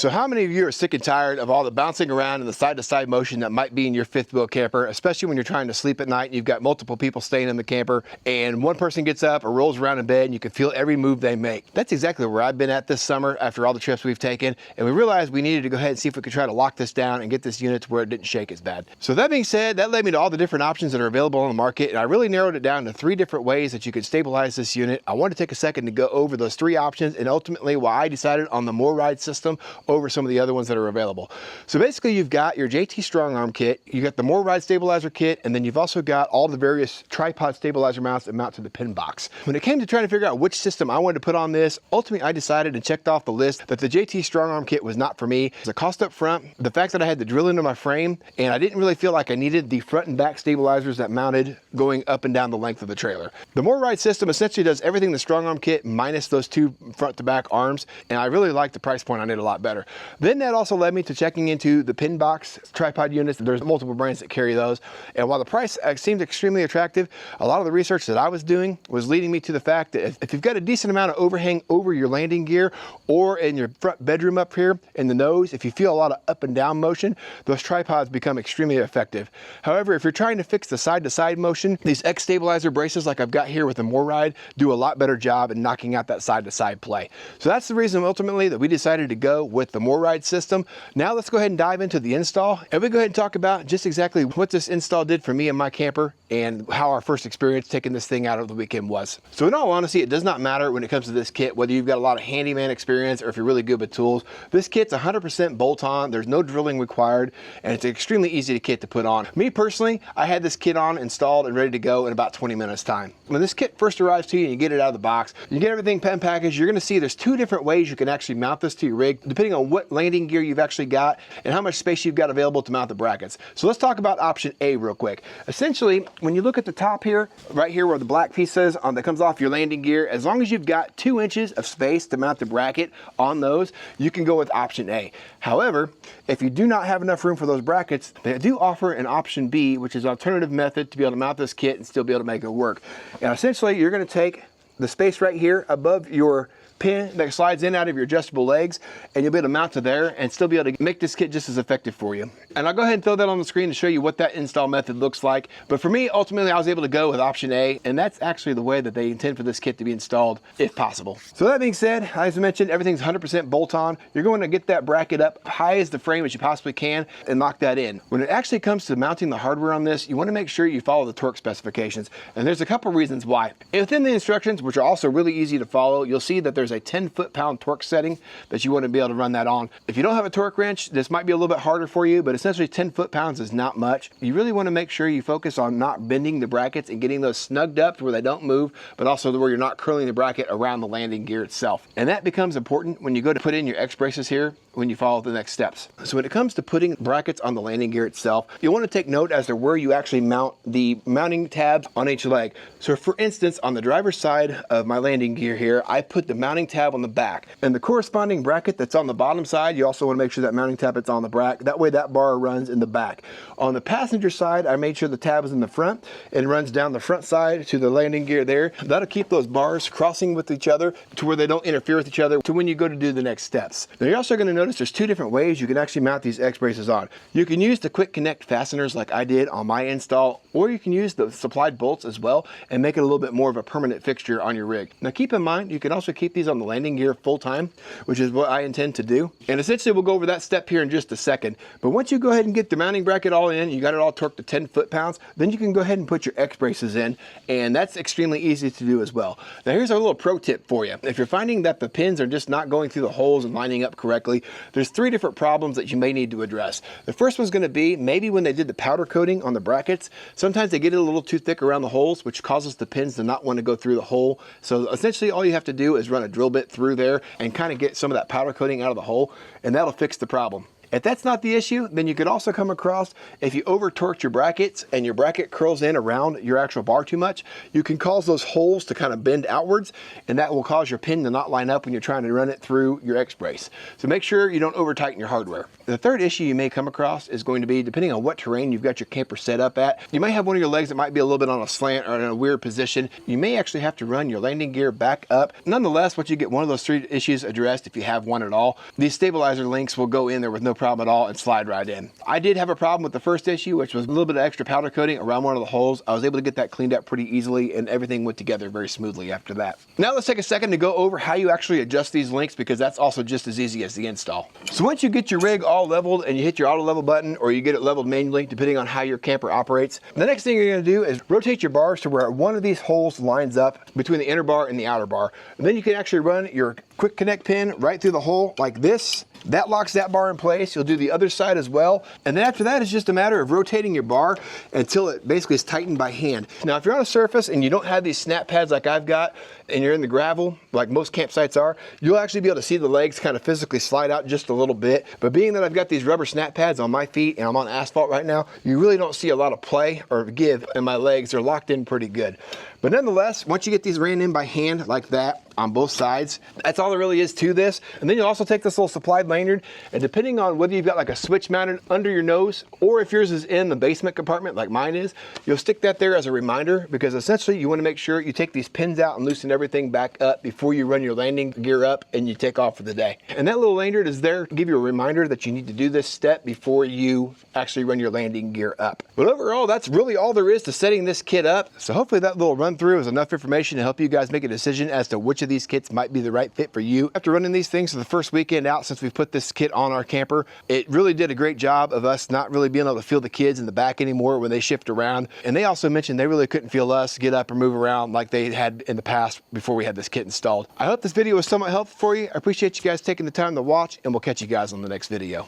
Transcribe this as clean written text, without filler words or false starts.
So how many of you are sick and tired of all the bouncing around and the side-to-side motion that might be in your fifth wheel camper, especially when you're trying to sleep at night and you've got multiple people staying in the camper and one person gets up or rolls around in bed and you can feel every move they make? That's exactly where I've been at this summer after all the trips we've taken, and we realized we needed to go ahead and see if we could try to lock this down and get this unit to where it didn't shake as bad. So that being said, that led me to all the different options that are available on the market, and I really narrowed it down to 3 different ways that you could stabilize this unit. I wanted to take a second to go over those 3 options and ultimately why I decided on the MORryde system over some of the other ones that are available. So basically you've got your JT Strong Arm kit, you got the MORryde stabilizer kit, and then you've also got all the various tripod stabilizer mounts that mount to the pin box. When it came to trying to figure out which system I wanted to put on this, ultimately I decided and checked off the list that the JT Strong Arm kit was not for me. The cost up front, the fact that I had to drill into my frame, and I didn't really feel like I needed the front and back stabilizers that mounted going up and down the length of the trailer. The MORryde system essentially does everything the Strong Arm kit minus those 2 front to back arms, and I really like the price point on it a lot better. Then that also led me to checking into the pin box tripod units. There's multiple brands that carry those, and while the price seemed extremely attractive, a lot of the research that I was doing was leading me to the fact that if you've got a decent amount of overhang over your landing gear or in your front bedroom up here in the nose, if you feel a lot of up and down motion, those tripods become extremely effective. However, if you're trying to fix the side-to-side motion, these X stabilizer braces like I've got here with the MORryde do a lot better job in knocking out that side-to-side play. So that's the reason ultimately that we decided to go with the MORryde system. Now let's go ahead and dive into the install, and we go ahead and talk about just exactly what this install did for me and my camper and how our first experience taking this thing out of the weekend was. So in all honesty, it does not matter when it comes to this kit whether you've got a lot of handyman experience or if you're really good with tools. This kit's 100% bolt-on, there's no drilling required, and it's an extremely easy kit to put on. Me personally, I had this kit on, installed, and ready to go in about 20 minutes time. When this kit first arrives to you and you get it out of the box, you get everything pen packaged, you're gonna see there's 2 different ways you can actually mount this to your rig, depending on what landing gear you've actually got and how much space you've got available to mount the brackets. So let's talk about option A real quick. Essentially, when you look at the top here, right here where the black piece is that comes off your landing gear, as long as you've got 2 inches of space to mount the bracket on those, you can go with option A. However, if you do not have enough room for those brackets, they do offer an option B, which is an alternative method to be able to mount this kit and still be able to make it work. And essentially, you're going to take the space right here above your pin that slides in out of your adjustable legs, and you'll be able to mount to there and still be able to make this kit just as effective for you. And I'll go ahead and throw that on the screen to show you what that install method looks like. But for me, ultimately, I was able to go with option A, and that's actually the way that they intend for this kit to be installed if possible. So that being said, as I mentioned, everything's 100% bolt-on. You're going to get that bracket up high as the frame as you possibly can and lock that in. When it actually comes to mounting the hardware on this, you want to make sure you follow the torque specifications, and there's a couple reasons why. Within the instructions, which are also really easy to follow, you'll see that there's a 10 foot-pound torque setting that you want to be able to run that on. If you don't have a torque wrench, this might be a little bit harder for you, but essentially 10 foot-pounds is not much. You really want to make sure you focus on not bending the brackets and getting those snugged up to where they don't move, but also where you're not curling the bracket around the landing gear itself. And that becomes important when you go to put in your X-braces here when you follow the next steps. So when it comes to putting brackets on the landing gear itself, you want to take note as to where you actually mount the mounting tabs on each leg. So for instance, on the driver's side of my landing gear here, I put the mounting tab on the back, and the corresponding bracket that's on the bottom side, you also want to make sure that mounting tab is on the back. That way that bar runs in the back. On the passenger side, I made sure the tab is in the front and runs down the front side to the landing gear there. That'll keep those bars crossing with each other to where they don't interfere with each other to when you go to do the next steps. Now you're also going to notice there's 2 different ways you can actually mount these X-braces on. You can use the quick connect fasteners like I did on my install, or you can use the supplied bolts as well and make it a little bit more of a permanent fixture on your rig. Now keep in mind, you can also keep these on the landing gear full time, which is what I intend to do. And essentially we'll go over that step here in just a second. But once you go ahead and get the mounting bracket all in, you got it all torqued to 10 foot-pounds, then you can go ahead and put your X-braces in, and that's extremely easy to do as well. Now here's our little pro tip for you. If you're finding that the pins are just not going through the holes and lining up correctly, there's 3 different problems that you may need to address. The first one's going to be maybe when they did the powder coating on the brackets, sometimes they get it a little too thick around the holes, which causes the pins to not want to go through the hole. So essentially all you have to do is run a drill bit through there and kind of get some of that powder coating out of the hole, and that'll fix the problem. If that's not the issue, then you could also come across, if you over torque your brackets and your bracket curls in around your actual bar too much, you can cause those holes to kind of bend outwards, and that will cause your pin to not line up when you're trying to run it through your X-Brace. So make sure you don't over tighten your hardware. The third issue you may come across is going to be, depending on what terrain you've got your camper set up at, you might have one of your legs that might be a little bit on a slant or in a weird position. You may actually have to run your landing gear back up. Nonetheless, once you get one of those three issues addressed, if you have one at all, these stabilizer links will go in there with no problem at all and slide right in. I did have a problem with the first issue, which was a little bit of extra powder coating around one of the holes. I was able to get that cleaned up pretty easily, and everything went together very smoothly after that. Now let's take a second to go over how you actually adjust these links, because that's also just as easy as the install. So once you get your rig all leveled and you hit your auto level button, or you get it leveled manually depending on how your camper operates, the next thing you're going to do is rotate your bars to where one of these holes lines up between the inner bar and the outer bar. And then you can actually run your quick connect pin right through the hole like this. That locks that bar in place. You'll do the other side as well. And then after that, it's just a matter of rotating your bar until it basically is tightened by hand. Now, if you're on a surface and you don't have these snap pads like I've got, and you're in the gravel, like most campsites are, you'll actually be able to see the legs kind of physically slide out just a little bit. But being that I've got these rubber snap pads on my feet and I'm on asphalt right now, you really don't see a lot of play or give in my legs. They're locked in pretty good. But nonetheless, once you get these ran in by hand like that on both sides, that's all there really is to this. And then you'll also take this little supplied lanyard, and depending on whether you've got like a switch mounted under your nose or if yours is in the basement compartment like mine is, you'll stick that there as a reminder, because essentially you want to make sure you take these pins out and loosen everything back up before you run your landing gear up and you take off for the day. And that little lanyard is there to give you a reminder that you need to do this step before you actually run your landing gear up. But overall, that's really all there is to setting this kit up. So hopefully that little run through is enough information to help you guys make a decision as to which of these kits might be the right fit for you. After running these things for the first weekend out since we've put this kit on our camper, it really did a great job of us not really being able to feel the kids in the back anymore when they shift around. And they also mentioned they really couldn't feel us get up or move around like they had in the past before we had this kit installed. I hope this video was somewhat helpful for you. I appreciate you guys taking the time to watch, and we'll catch you guys on the next video.